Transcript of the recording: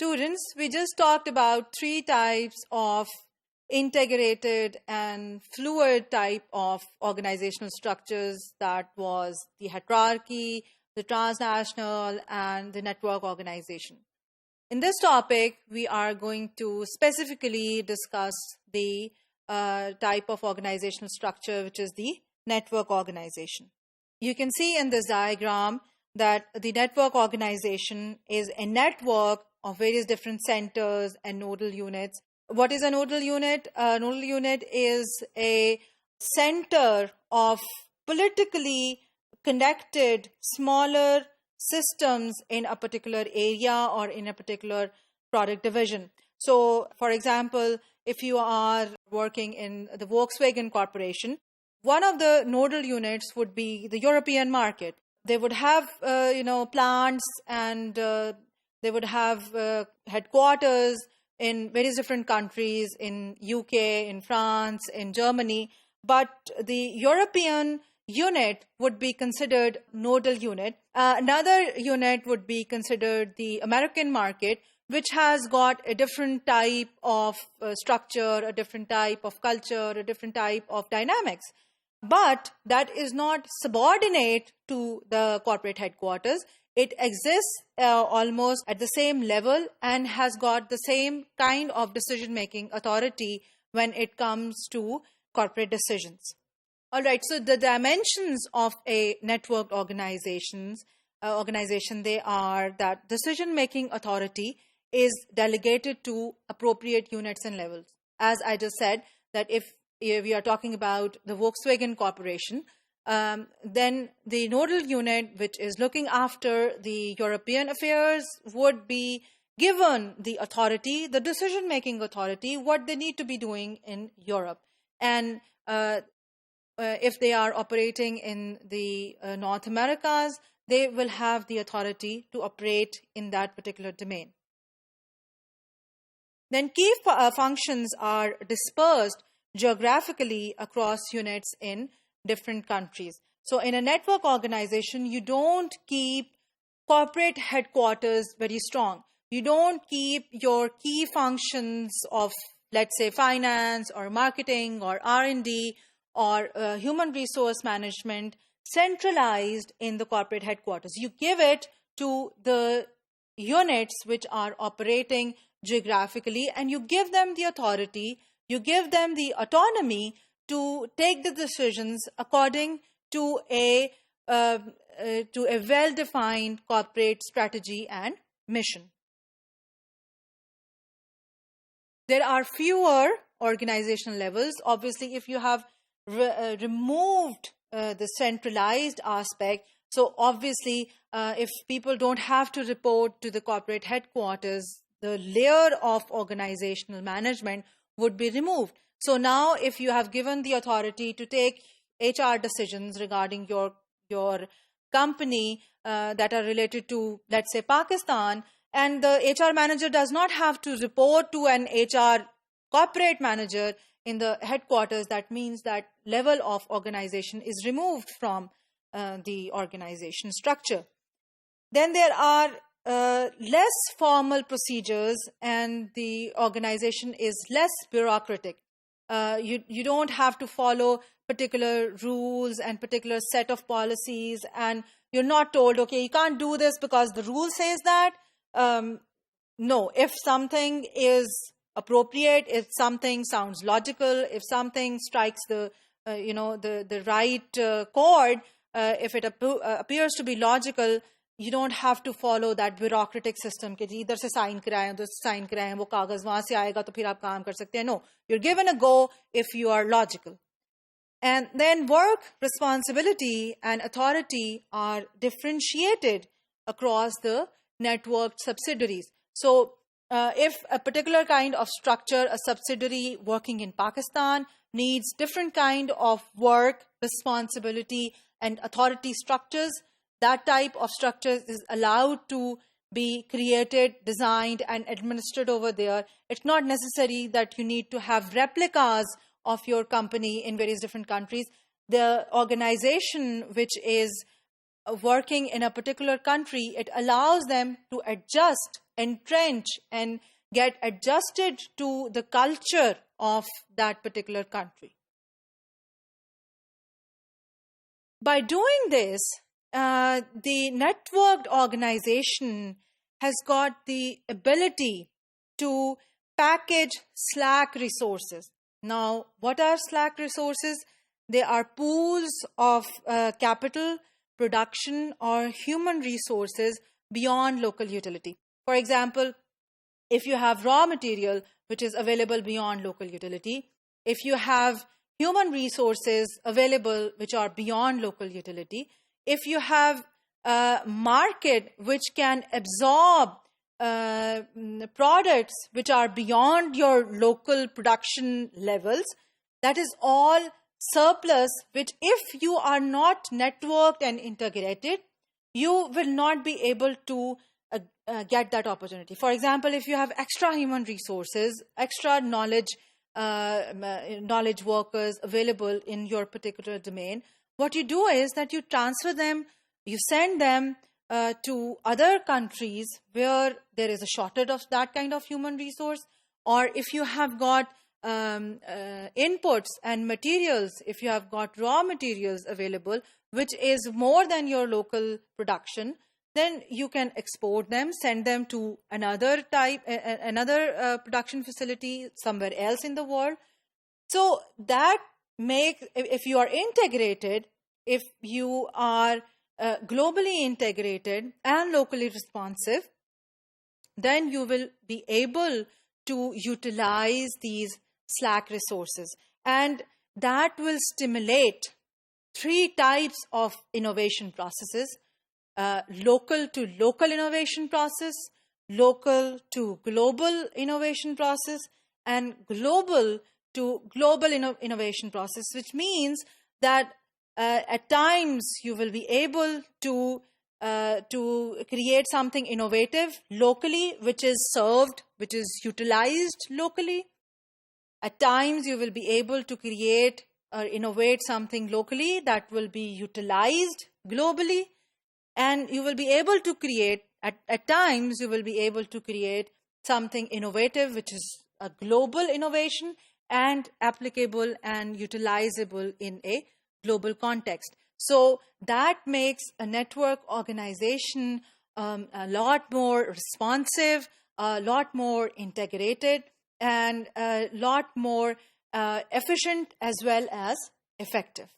Students, we just talked about three types of integrated and fluid type of organizational structures. That was the hierarchy, the transnational, and the network organization. In this topic, we are going to specifically discuss the type of organizational structure, which is the network organization. You can see in this diagram that the network organization is a network of various different centers and nodal units. What is a nodal unit? A nodal unit is a center of politically connected smaller systems in a particular area or in a particular product division. So, for example, if you are working in the Volkswagen Corporation, one of the nodal units would be the European market. They would have, plants, and they would have headquarters in various different countries, in UK, in France, in Germany. But the European unit would be considered nodal unit. Another unit would be considered the American market, which has got a different type of structure, a different type of culture, a different type of dynamics. But that is not subordinate to the corporate headquarters. It exists almost at the same level and has got the same kind of decision-making authority when it comes to corporate decisions. All right, so the dimensions of a networked organization, they are that decision-making authority is delegated to appropriate units and levels. As I just said, that if we are talking about the Volkswagen Corporation, then the nodal unit, which is looking after the European affairs, would be given the authority, the decision-making authority, what they need to be doing in Europe. And if they are operating in the North Americas, they will have the authority to operate in that particular domain. Then key functions are dispersed geographically across units in different countries. So in a network organization, you don't keep corporate headquarters very strong. You don't keep your key functions of, let's say, finance or marketing or R&D or human resource management centralized in the corporate headquarters. You give it to the units which are operating geographically, and you give them the authority, you give them the autonomy to take the decisions according to a well-defined corporate strategy and mission. There are fewer organizational levels. Obviously, if you have removed the centralized aspect, so obviously, if people don't have to report to the corporate headquarters, the layer of organizational management would be removed. So now, if you have given the authority to take HR decisions regarding your company that are related to, let's say, Pakistan, and the HR manager does not have to report to an HR corporate manager in the headquarters, that means that level of organization is removed from the organization structure. Then there are less formal procedures, and the organization is less bureaucratic. You don't have to follow particular rules and particular set of policies, and you're not told, okay, you can't do this because the rule says that. No, if something is appropriate, if something sounds logical, if something strikes the right chord, if it appears to be logical, you don't have to follow that bureaucratic system कि इधर से sign कराएं उधर से sign कराएं वो कागज वहां से आएगा तो फिर आप काम कर सकते हैं. No, you're given a go if you are logical. And then work, responsibility, and authority are differentiated across the networked subsidiaries. So if a particular kind of structure, a subsidiary working in Pakistan needs different kind of work, responsibility, and authority structures, that type of structure is allowed to be created, designed, and administered over there. It's not necessary that you need to have replicas of your company in various different countries. The organization which is working in a particular country, it allows them to adjust entrench and get adjusted to the culture of that particular country. By doing this, the networked organization has got the ability to package Slack resources. Now, what are Slack resources? They are pools of capital, production, or human resources beyond local utility. For example, if you have raw material which is available beyond local utility, if you have human resources available which are beyond local utility, if you have a market which can absorb products which are beyond your local production levels, that is all surplus which, if you are not networked and integrated, you will not be able to get that opportunity. For example, if you have extra human resources, extra knowledge workers available in your particular domain, what you do is that you transfer them, you send them to other countries where there is a shortage of that kind of human resource. Or if you have got inputs and materials, if you have got raw materials available, which is more than your local production, then you can export them, send them to another production facility somewhere else in the world. So that makes, if you are integrated, if you are globally integrated and locally responsive, then you will be able to utilize these Slack resources. And that will stimulate 3 types of innovation processes: local to local innovation process, local to global innovation process, and global to global innovation process, which means that at times you will be able to create something innovative locally, which is served, which is utilized locally. At times you will be able to create or innovate something locally that will be utilized globally. And you will be able to create, at times you will be able to create something innovative, which is a global innovation and applicable and utilizable in a global context. So that makes a network organization a lot more responsive, a lot more integrated, and a lot more efficient as well as effective.